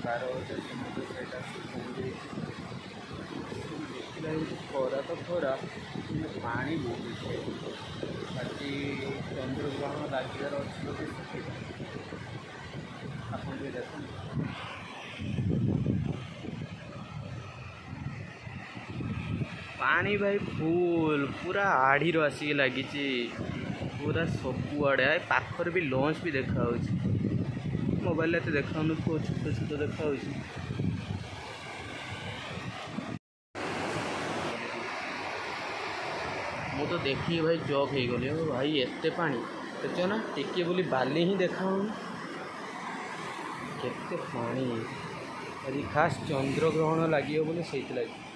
ବାର ସମୁଦ୍ର ସେଇଟା ଦେଖିଲା ଖରା ତ ଖରା କିନ୍ତୁ ପାଣି ବହୁତ ବାକି ଚନ୍ଦ୍ରଗ୍ରହଣ ଲାଗିବାର ଅଛି ବୋଲି ଆପଣ ଟିକେ ଦେଖନ୍ତୁ। पानी भाई फुल पूरा आड़ी आसिक लगी पूरा सबुआड़े पाखर भी लॉन्च भी देखा मोबाइल एत देखा छोट छोट देखा मु तो देखिए भाई चौक हो गली भाई एत पानी देख ना टिके बोली बाली ही देखा केते पानी आज खास चंद्रग्रहण लगे बोले से लगे